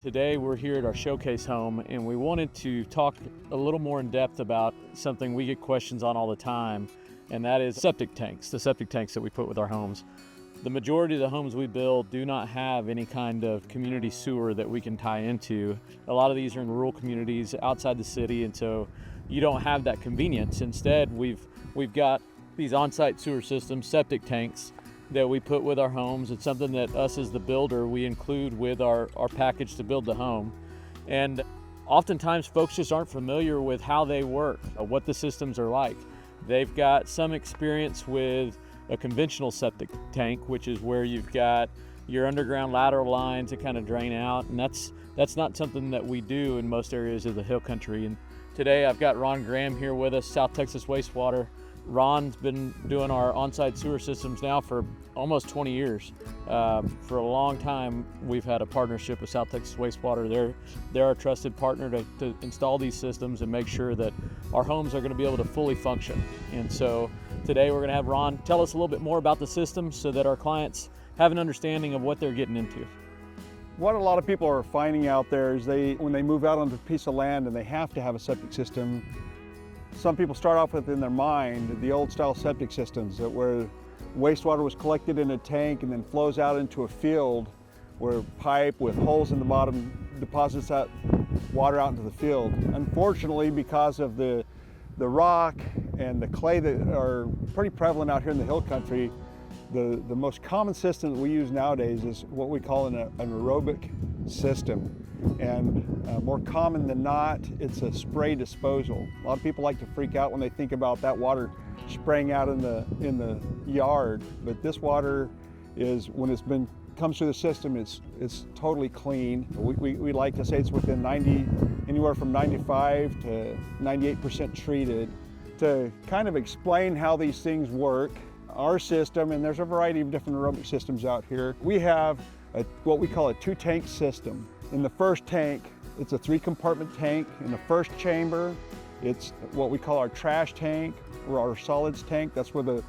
Today we're here at our showcase home and we wanted to talk a little more in depth about something we get questions on all the time, and that is septic tanks, the septic tanks that we put with our homes. The majority of the homes we build do not have any kind of community sewer that we can tie into. A lot of these are in rural communities outside the city, and so you don't have that convenience. Instead, we've got these on-site sewer systems, septic tanks, that we put with our homes. It's something that us as the builder, we include with our package to build the home. And oftentimes folks just aren't familiar with how they work, what the systems are like. They've got some experience with a conventional septic tank, which is where you've got your underground lateral lines that kind of drain out, and that's not something that we do in most areas of the hill country. And today I've got Ron Graham here with us, South Texas Wastewater. Ron's been doing our on-site sewer systems now for almost 20 years. For a long time, we've had a partnership with South Texas Wastewater. They're our trusted partner to install these systems and make sure that our homes are going to be able to fully function. And so today we're going to have Ron tell us a little bit more about the system so that our clients have an understanding of what they're getting into. What a lot of people are finding out there is when they move out onto a piece of land and they have to have a septic system, some people start off with in their mind the old style septic systems where wastewater was collected in a tank and then flows out into a field where pipe with holes in the bottom deposits that water out into the field. Unfortunately, because of the rock and the clay that are pretty prevalent out here in the hill country, the most common system that we use nowadays is what we call an aerobic system. And more common than not, it's a spray disposal. A lot of people like to freak out when they think about that water spraying out in the yard, but this water is, when comes through the system, it's totally clean. We like to say it's within anywhere from 95 to 98% treated. To kind of explain how these things work, our system, and there's a variety of different aerobic systems out here, we have what we call a 2-tank system. In the first tank, it's a 3-compartment tank. In the first chamber, it's what we call our trash tank or our solids tank. That's where the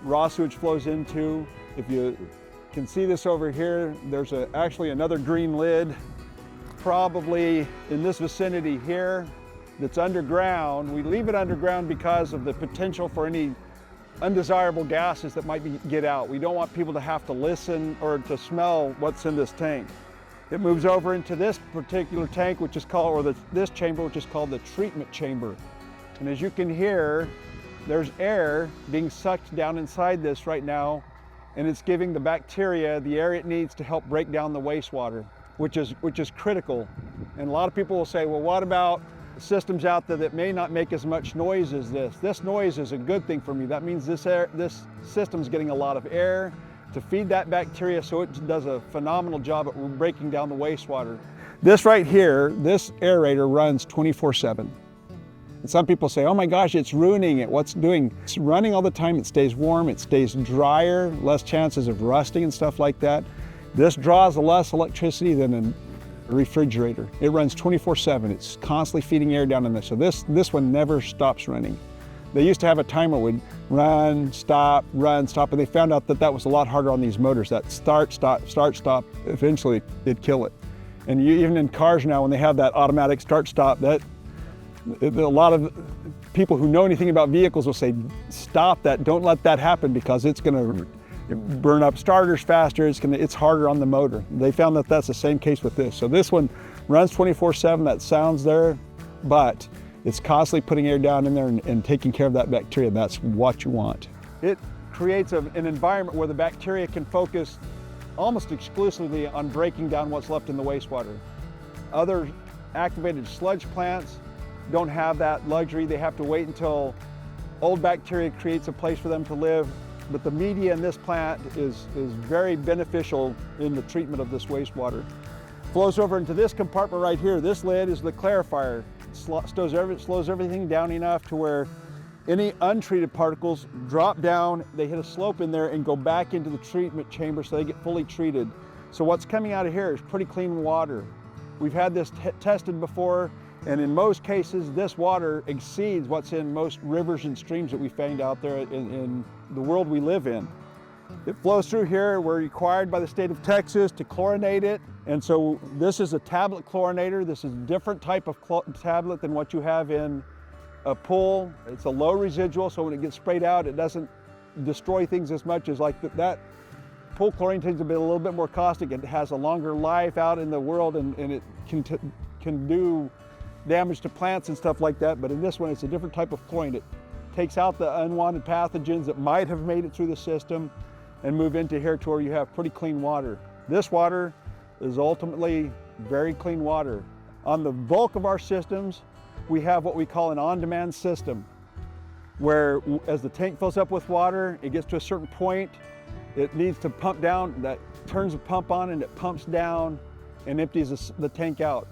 raw sewage flows into. If you can see this over here, there's actually another green lid, probably in this vicinity here, that's underground. We leave it underground because of the potential for any undesirable gases that might get out. We don't want people to have to listen or to smell what's in this tank. It moves over into this particular tank, which is called, or this chamber, which is called the treatment chamber. And as you can hear, there's air being sucked down inside this right now, and it's giving the bacteria the air it needs to help break down the wastewater, which is critical. And a lot of people will say, well, what about systems out there that may not make as much noise as this? This noise is a good thing for me. That means this system's getting a lot of air to feed that bacteria, so it does a phenomenal job at breaking down the wastewater. This right here, this aerator runs 24/7. And some people say, oh my gosh, it's ruining it. What's it doing? It's running all the time. It stays warm, it stays drier, less chances of rusting and stuff like that. This draws less electricity than a refrigerator. It runs 24/7. It's constantly feeding air down in there. So this one never stops running. They used to have a timer that would run, stop, and they found out that was a lot harder on these motors. That start, stop, eventually it'd kill it. And even in cars now, when they have that automatic start, stop, a lot of people who know anything about vehicles will say, stop that, don't let that happen, because it's gonna burn up starters faster, it's harder on the motor. They found that that's the same case with this. So this one runs 24/7, that sounds there, but it's constantly putting air down in there and taking care of that bacteria. That's what you want. It creates an environment where the bacteria can focus almost exclusively on breaking down what's left in the wastewater. Other activated sludge plants don't have that luxury. They have to wait until old bacteria creates a place for them to live. But the media in this plant is very beneficial in the treatment of this wastewater. Flows over into this compartment right here. This lid is the clarifier. It slows everything down enough to where any untreated particles drop down, they hit a slope in there and go back into the treatment chamber so they get fully treated. So what's coming out of here is pretty clean water. We've had this tested before, and in most cases, this water exceeds what's in most rivers and streams that we find out there in the world we live in. It flows through here. We're required by the state of Texas to chlorinate it. And so this is a tablet chlorinator. This is a different type of tablet than what you have in a pool. It's a low residual, so when it gets sprayed out, it doesn't destroy things as much as like that. Pool chlorine tends to be a little bit more caustic. It has a longer life out in the world, and it can do damage to plants and stuff like that. But in this one, it's a different type of chlorine. It takes out the unwanted pathogens that might have made it through the system and move into here to where you have pretty clean water. This water is ultimately very clean water. On the bulk of our systems, we have what we call an on-demand system, where as the tank fills up with water, it gets to a certain point, it needs to pump down, that turns the pump on and it pumps down and empties the tank out.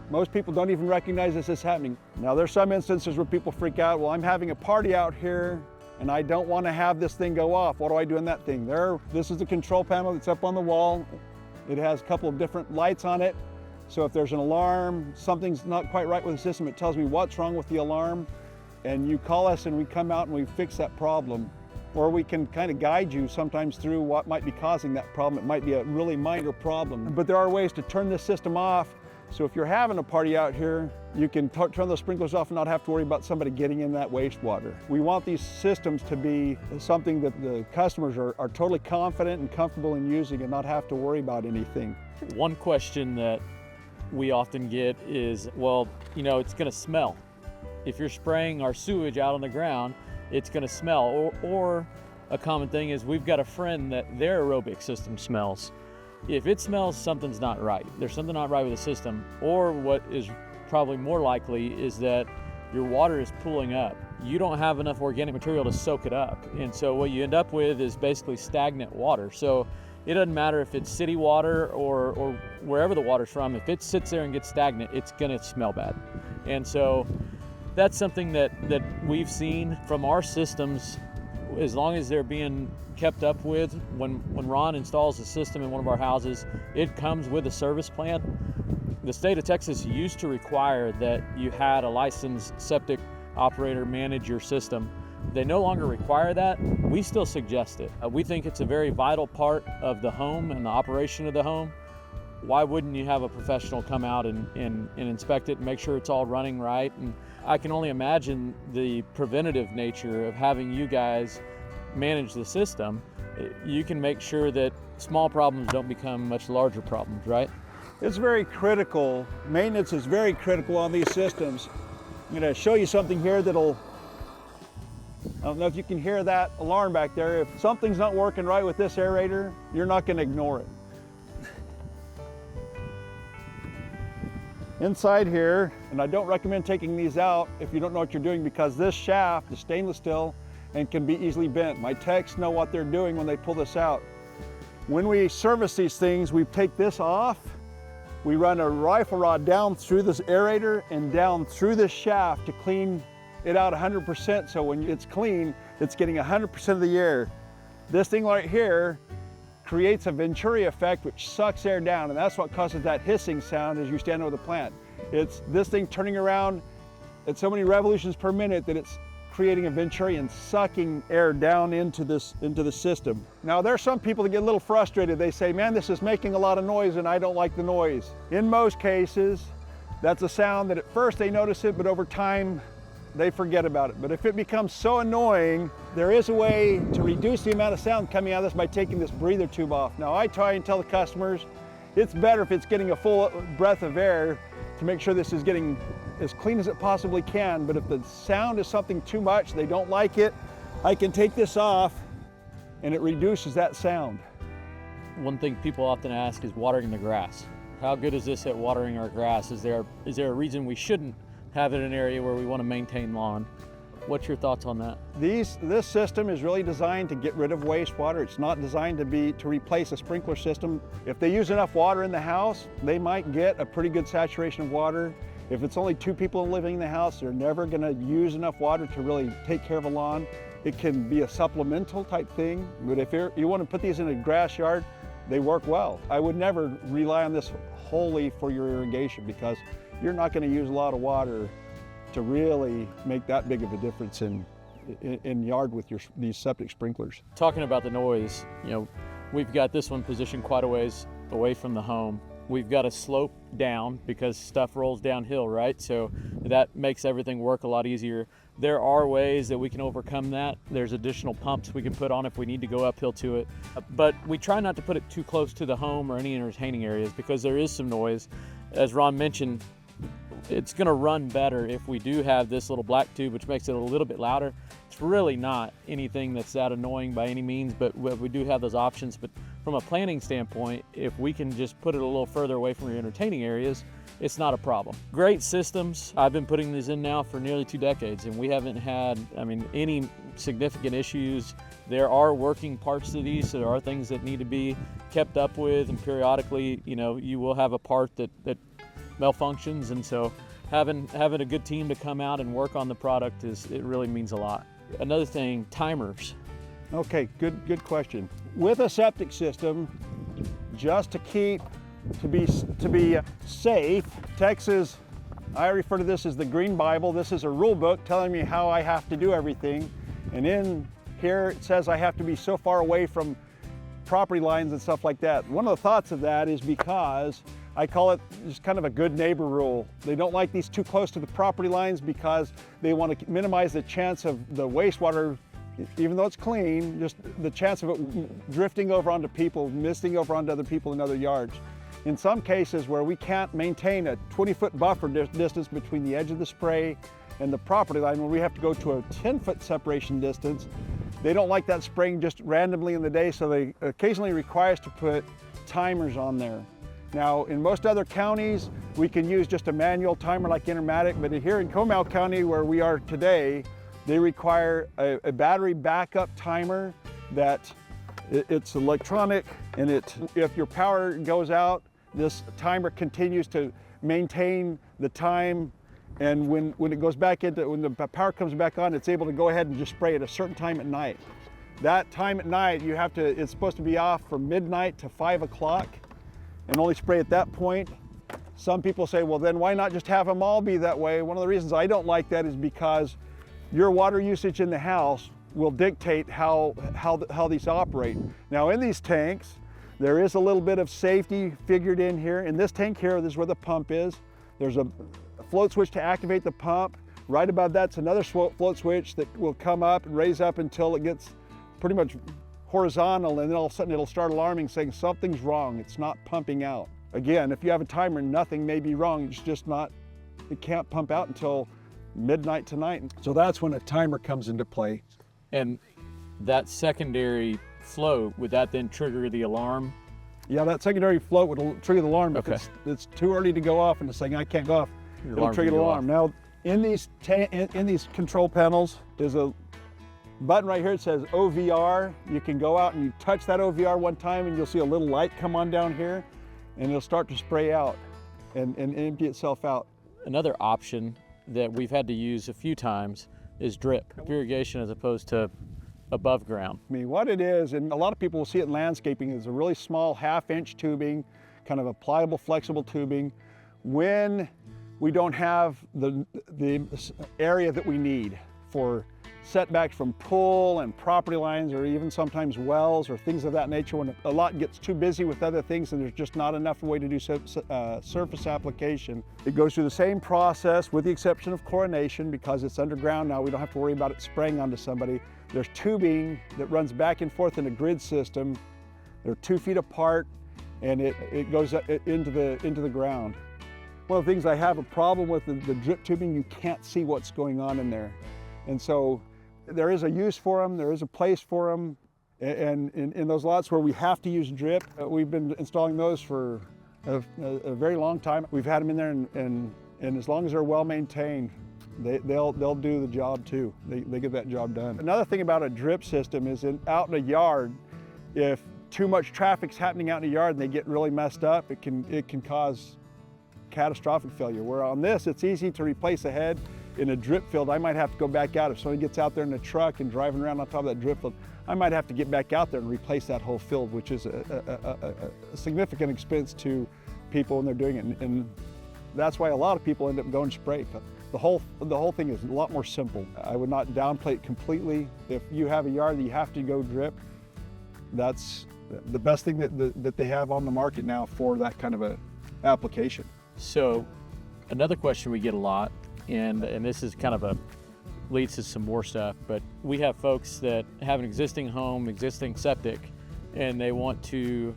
Most people don't even recognize this is happening. Now there's some instances where people freak out, well, I'm having a party out here and I don't want to have this thing go off. What do I do in that thing? This is the control panel that's up on the wall. It has a couple of different lights on it. So if there's an alarm, something's not quite right with the system, it tells me what's wrong with the alarm. And you call us and we come out and we fix that problem. Or we can kind of guide you sometimes through what might be causing that problem. It might be a really minor problem. But there are ways to turn this system off. So if you're having a party out here, you can turn those sprinklers off and not have to worry about somebody getting in that wastewater. We want these systems to be something that the customers are totally confident and comfortable in using and not have to worry about anything. One question that we often get is, well, you know, it's going to smell. If you're spraying our sewage out on the ground, it's going to smell. Or a common thing is we've got a friend that their aerobic system smells. If it smells, something's not right. There's something not right with the system. Or what is probably more likely is that your water is pooling up. You don't have enough organic material to soak it up. And so what you end up with is basically stagnant water. So it doesn't matter if it's city water or wherever the water's from. If it sits there and gets stagnant, it's gonna smell bad. And so that's something that we've seen from our systems. As long as they're being kept up with, when Ron installs a system in one of our houses, it comes with a service plan. The state of Texas used to require that you had a licensed septic operator manage your system. They no longer require that. We still suggest it. We think it's a very vital part of the home and the operation of the home. Why wouldn't you have a professional come out and inspect it and make sure it's all running right? And I can only imagine the preventative nature of having you guys manage the system. You can make sure that small problems don't become much larger problems, right? It's very critical. Maintenance is very critical on these systems. I'm going to show you something here that'll, I don't know if you can hear that alarm back there. If something's not working right with this aerator, you're not going to ignore it. Inside here, and I don't recommend taking these out if you don't know what you're doing, because this shaft is stainless steel and can be easily bent. My techs know what they're doing when they pull this out. When we service these things, we take this off, we run a rifle rod down through this aerator and down through this shaft to clean it out 100%, so when it's clean, it's getting 100% of the air. This thing right here creates a Venturi effect which sucks air down, and that's what causes that hissing sound as you stand over the plant. It's this thing turning around at so many revolutions per minute that it's creating a Venturi and sucking air down into the system. Now there's some people that get a little frustrated. They say, man, this is making a lot of noise and I don't like the noise. In most cases, that's a sound that at first they notice it, but over time they forget about it. But if it becomes so annoying, there is a way to reduce the amount of sound coming out of this by taking this breather tube off. Now I try and tell the customers, it's better if it's getting a full breath of air to make sure this is getting as clean as it possibly can. But if the sound is something too much, they don't like it, I can take this off and it reduces that sound. One thing people often ask is watering the grass. How good is this at watering our grass? Is there a reason we shouldn't have it in an area where we want to maintain lawn? What's your thoughts on that? This system is really designed to get rid of wastewater. It's not designed to replace a sprinkler system. If they use enough water in the house, they might get a pretty good saturation of water. If it's only 2 people living in the house, they're never going to use enough water to really take care of a lawn. It can be a supplemental type thing, but if you want to put these in a grass yard, they work well. I would never rely on this wholly for your irrigation, because you're not going to use a lot of water to really make that big of a difference in in yard with these septic sprinklers. Talking about the noise, we've got this one positioned quite a ways away from the home. We've got a slope down because stuff rolls downhill, right? So that makes everything work a lot easier. There are ways that we can overcome that. There's additional pumps we can put on if we need to go uphill to it. But we try not to put it too close to the home or any entertaining areas because there is some noise. As Ron mentioned, it's gonna run better if we do have this little black tube, which makes it a little bit louder. It's really not anything that's that annoying by any means, but we do have those options. But from a planning standpoint, if we can just put it a little further away from your entertaining areas, it's not a problem. Great systems. I've been putting these in now for nearly 2 decades, and we haven't had, any significant issues. There are working parts to these, so there are things that need to be kept up with, and periodically, you will have a part that malfunctions, and so having a good team to come out and work on the product it really means a lot. Another thing, timers. Okay, good question. With a septic system, just to be safe, Texas, I refer to this as the Green Bible. This is a rule book telling me how I have to do everything. And in here it says I have to be so far away from property lines and stuff like that. One of the thoughts of that is because I call it just kind of a good neighbor rule. They don't like these too close to the property lines because they want to minimize the chance of the wastewater, even though it's clean, just the chance of it drifting over onto people, misting over onto other people in other yards. In some cases where we can't maintain a 20-foot buffer distance between the edge of the spray and the property line, where we have to go to a 10-foot separation distance, they don't like that spraying just randomly in the day, so they occasionally require us to put timers on there. Now, in most other counties, we can use just a manual timer like Intermatic, but here in Comal County, where we are today, they require a battery backup timer that it's electronic, and if your power goes out, this timer continues to maintain the time, and when it goes back when the power comes back on, it's able to go ahead and just spray at a certain time at night. That time at night, it's supposed to be off from midnight to 5 o'clock and only spray at that point. Some people say, well, then why not just have them all be that way? One of the reasons I don't like that is because your water usage in the house will dictate how these operate. Now, in these tanks, there is a little bit of safety figured in here. In this tank here, this is where the pump is. There's a float switch to activate the pump. Right above that's another float switch that will come up and raise up until it gets pretty much horizontal, and then all of a sudden it'll start alarming saying something's wrong, it's not pumping out. Again, if you have a timer, nothing may be wrong, it's just not, it can't pump out until midnight tonight. So that's when a timer comes into play. And that secondary float, would that then trigger the alarm? Yeah, that secondary float would trigger the alarm. Okay. If it's too early to go off and it's saying I can't go off, it'll trigger the alarm. Now, in these control panels is a button right here. It says OVR. You can go out and you touch that OVR one time and you'll see a little light come on down here, and it'll start to spray out and empty itself out. Another option that we've had to use a few times is drip irrigation as opposed to above ground. I mean, what it is, and a lot of people will see it in landscaping, is a really small 1/2-inch tubing, kind of a pliable, flexible tubing. When we don't have the area that we need for setbacks from pool and property lines, or even sometimes wells or things of that nature, when a lot gets too busy with other things and there's just not enough way to do surface application. It goes through the same process with the exception of chlorination, because it's underground now. We don't have to worry about it spraying onto somebody. There's tubing that runs back and forth in a grid system. They're 2 feet apart, and it goes into the ground. One of the things I have a problem with the drip tubing, you can't see what's going on in there. And so there is a use for them, there is a place for them, and in those lots where we have to use drip, we've been installing those for a very long time. We've had them in there, and as long as they're well maintained, they'll do the job too. They get that job done. Another thing about a drip system is out in a yard, if too much traffic's happening out in a yard and they get really messed up, it can cause catastrophic failure. Where on this, it's easy to replace a head. In a drip field, I might have to go back out. If somebody gets out there in a truck and driving around on top of that drip field, I might have to get back out there and replace that whole field, which is a significant expense to people when they're doing it. And that's why a lot of people end up going spray. The whole thing is a lot more simple. I would not downplay it completely. If you have a yard that you have to go drip, that's the best thing that they have on the market now for that kind of a application. So another question we get a lot, and this is kind of leads to some more stuff, but we have folks that have an existing home, existing septic, and they want to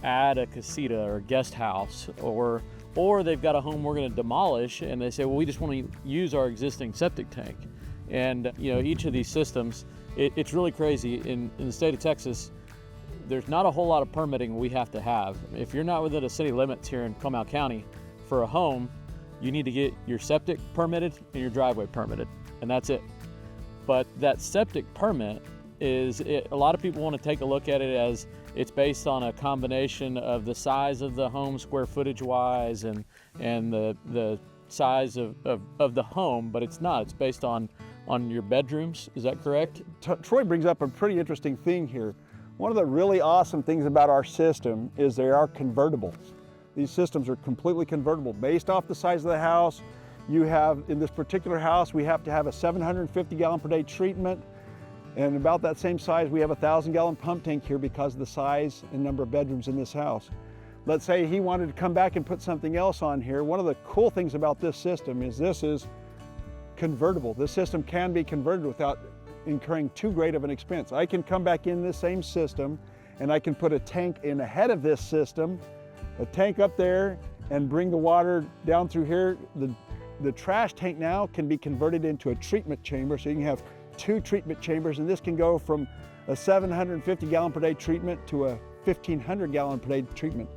add a casita or guest house, or they've got a home we're going to demolish, and they say, well, we just want to use our existing septic tank. And each of these systems, it's really crazy. In the state of Texas, there's not a whole lot of permitting we have to have. If you're not within the city limits here in Comal County for a home, you need to get your septic permitted and your driveway permitted, and that's it. But that septic permit a lot of people want to take a look at it as it's based on a combination of the size of the home square footage wise and the size of the home, but it's not. It's based on your bedrooms. Is that correct? Troy brings up a pretty interesting thing here. One of the really awesome things about our system is they are convertible. These systems are completely convertible based off the size of the house. You have, in this particular house, we have to have a 750 gallon per day treatment. And about that same size, we have a 1,000-gallon pump tank here because of the size and number of bedrooms in this house. Let's say he wanted to come back and put something else on here. One of the cool things about this system is this is convertible. This system can be converted without incurring too great of an expense. I can come back in this same system and I can put a tank in ahead of this system, a tank up there, and bring the water down through here. The trash tank now can be converted into a treatment chamber, so you can have 2 treatment chambers, and this can go from a 750 gallon per day treatment to a 1,500 gallon per day treatment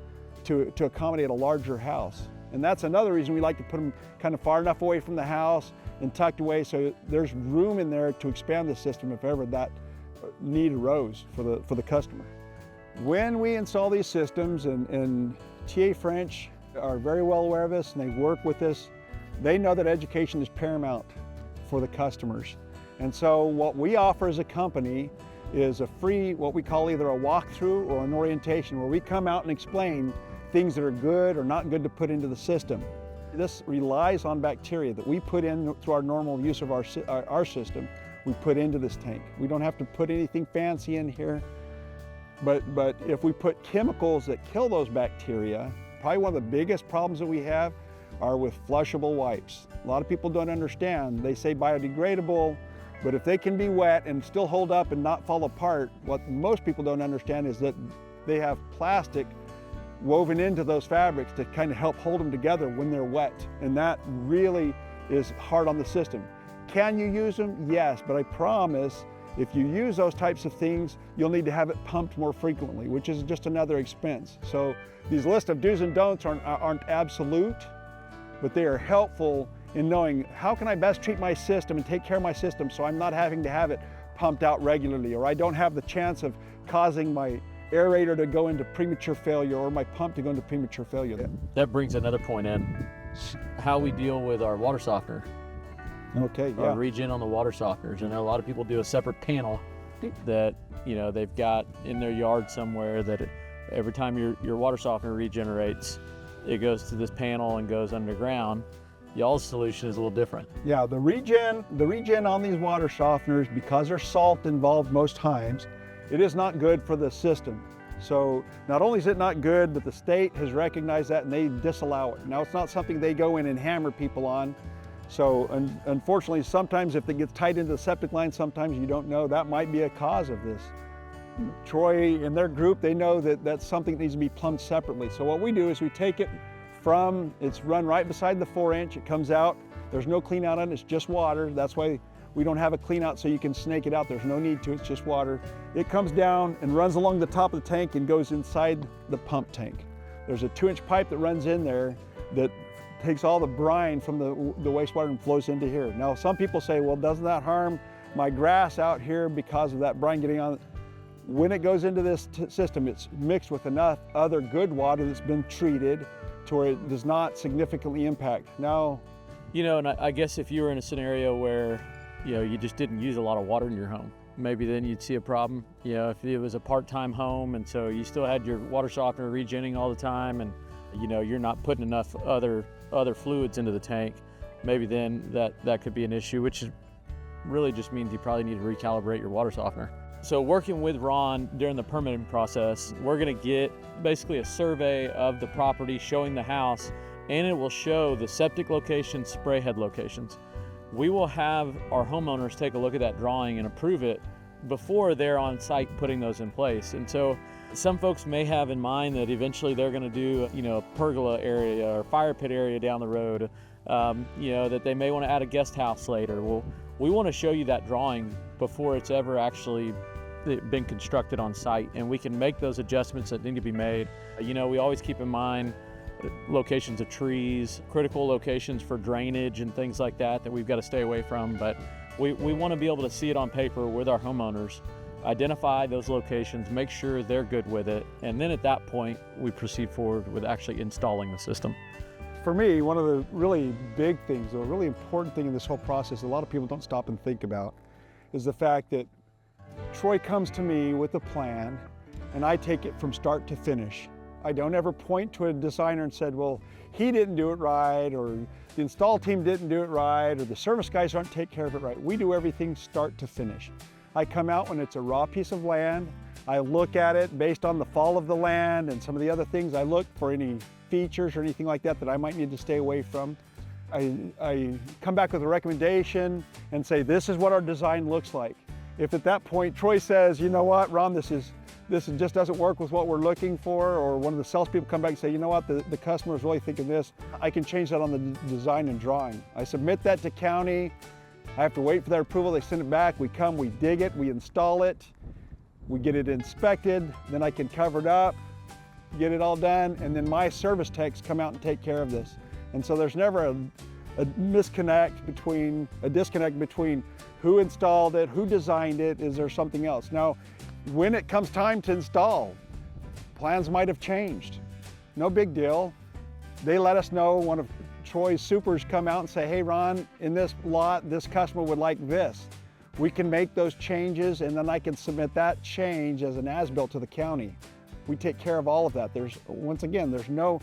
to accommodate a larger house. And that's another reason we like to put them kind of far enough away from the house and tucked away so there's room in there to expand the system if ever that need arose for the customer. When we install these systems, and TA French are very well aware of this and they work with us, they know that education is paramount for the customers. And so what we offer as a company is a free, what we call either a walkthrough or an orientation, where we come out and explain things that are good or not good to put into the system. This relies on bacteria that we put in through our normal use of our system. We put into this tank. We don't have to put anything fancy in here, but if we put chemicals that kill those bacteria, probably one of the biggest problems that we have are with flushable wipes. A lot of people don't understand. They say biodegradable, but if they can be wet and still hold up and not fall apart, what most people don't understand is that they have plastic woven into those fabrics to kind of help hold them together when they're wet. And that really is hard on the system. Can you use them? Yes, but I promise if you use those types of things, you'll need to have it pumped more frequently, which is just another expense. So these lists of do's and don'ts aren't absolute, but they are helpful in knowing how can I best treat my system and take care of my system so I'm not having to have it pumped out regularly, or I don't have the chance of causing my aerator to go into premature failure or my pump to go into premature failure. That brings another point in, how we deal with our water softener. Okay, yeah. Regen on the water softeners. I know a lot of people do a separate panel that they've got in their yard somewhere that every time your water softener regenerates, it goes to this panel and goes underground. Y'all's solution is a little different. Yeah, the regen on these water softeners, because there's salt involved most times, it is not good for the system. So not only is it not good, but the state has recognized that and they disallow it. Now it's not something they go in and hammer people on. So unfortunately, sometimes if it gets tied into the septic line, sometimes you don't know, that might be a cause of this. Troy and their group, they know that that's something that needs to be plumbed separately. So what we do is we take it it's run right beside the 4-inch, it comes out, there's no clean out on it, it's just water. That's why we don't have a clean out so you can snake it out. There's no need to, it's just water. It comes down and runs along the top of the tank and goes inside the pump tank. There's a 2-inch pipe that runs in there that takes all the brine from the wastewater and flows into here. Now some people say, well, doesn't that harm my grass out here because of that brine getting on? When it goes into this system, it's mixed with enough other good water that's been treated to where it does not significantly impact. Now, and I guess if you were in a scenario where, you just didn't use a lot of water in your home, maybe then you'd see a problem. If it was a part-time home and so you still had your water softener regenerating all the time and, you're not putting enough other fluids into the tank, maybe then that could be an issue, which really just means you probably need to recalibrate your water softener. So working with Ron during the permitting process, we're going to get basically a survey of the property showing the house, and it will show the septic locations, spray head locations. We will have our homeowners take a look at that drawing and approve it before they're on site putting those in place. And so some folks may have in mind that eventually they're going to do, a pergola area or fire pit area down the road, that they may want to add a guest house later. Well, we want to show you that drawing before it's ever actually been constructed on site, and we can make those adjustments that need to be made. We always keep in mind locations of trees, critical locations for drainage and things like that we've got to stay away from, but we want to be able to see it on paper with our homeowners, identify those locations, make sure they're good with it, and then at that point we proceed forward with actually installing the system. For me, one of the really big things, the really important thing in this whole process a lot of people don't stop and think about is the fact that Troy comes to me with a plan and I take it from start to finish. I don't ever point to a designer and said, well, he didn't do it right, or the install team didn't do it right, or the service guys aren't taking care of it right. We do everything start to finish. I come out when it's a raw piece of land. I look at it based on the fall of the land and some of the other things. I look for any features or anything like that I might need to stay away from. I come back with a recommendation and say, this is what our design looks like. If at that point Troy says, you know what, Ron, this just doesn't work with what we're looking for, or one of the salespeople come back and say, you know what, the customer is really thinking this, I can change that on the design and drawing. I submit that to county. I have to wait for their approval. They send it back. We come, we dig it, we install it, we get it inspected, then I can cover it up, get it all done, and then my service techs come out and take care of this. And so there's never a disconnect between who installed it, who designed it, is there something else? Now, when it comes time to install, plans might have changed. No big deal. They let us know. One of Troy's supers come out and say, hey Ron, in this lot, this customer would like this. We can make those changes, and then I can submit that change as an as-built to the county. We take care of all of that. Once again, there's no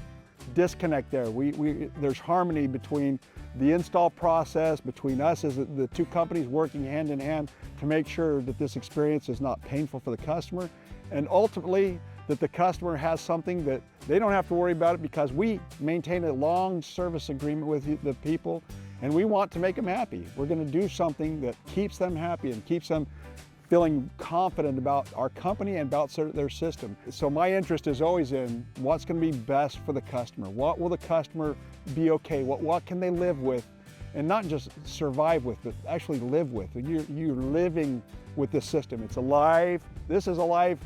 disconnect there. There's harmony between the install process, between us as the two companies working hand in hand to make sure that this experience is not painful for the customer, and ultimately that the customer has something that they don't have to worry about it, because we maintain a long service agreement with the people, and we want to make them happy. We're going to do something that keeps them happy and keeps them feeling confident about our company and about their system. So my interest is always in what's going to be best for the customer. What will the customer be okay? What can they live with? And not just survive with, but actually live with. You're living with this system. It's alive. This is a live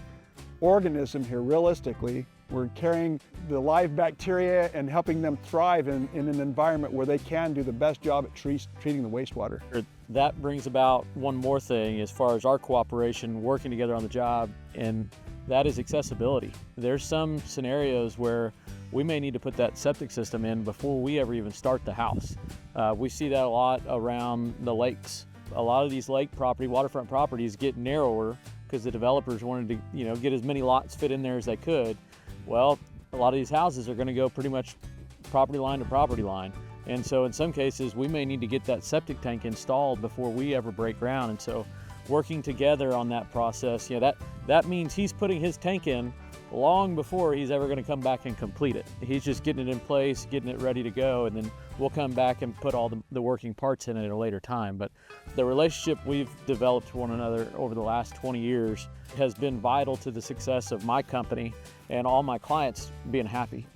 organism here, realistically. We're carrying the live bacteria and helping them thrive in an environment where they can do the best job at treating the wastewater. That brings about one more thing as far as our cooperation, working together on the job, and that is accessibility. There's some scenarios where we may need to put that septic system in before we ever even start the house. We see that a lot around the lakes. A lot of these lake property, waterfront properties get narrower because the developers wanted to, get as many lots fit in there as they could. Well, a lot of these houses are going to go pretty much property line to property line. And so in some cases, we may need to get that septic tank installed before we ever break ground. And so working together on that process, that means he's putting his tank in long before he's ever going to come back and complete it. He's just getting it in place, getting it ready to go, and then we'll come back and put all the working parts in it at a later time. But the relationship we've developed with one another over the last 20 years has been vital to the success of my company and all my clients being happy.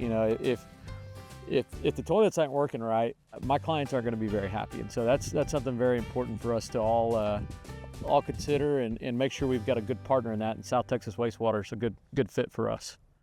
If the toilets aren't working right, my clients aren't going to be very happy. And so that's something very important for us to all consider and make sure we've got a good partner in that. And South Texas Wastewater is a good fit for us.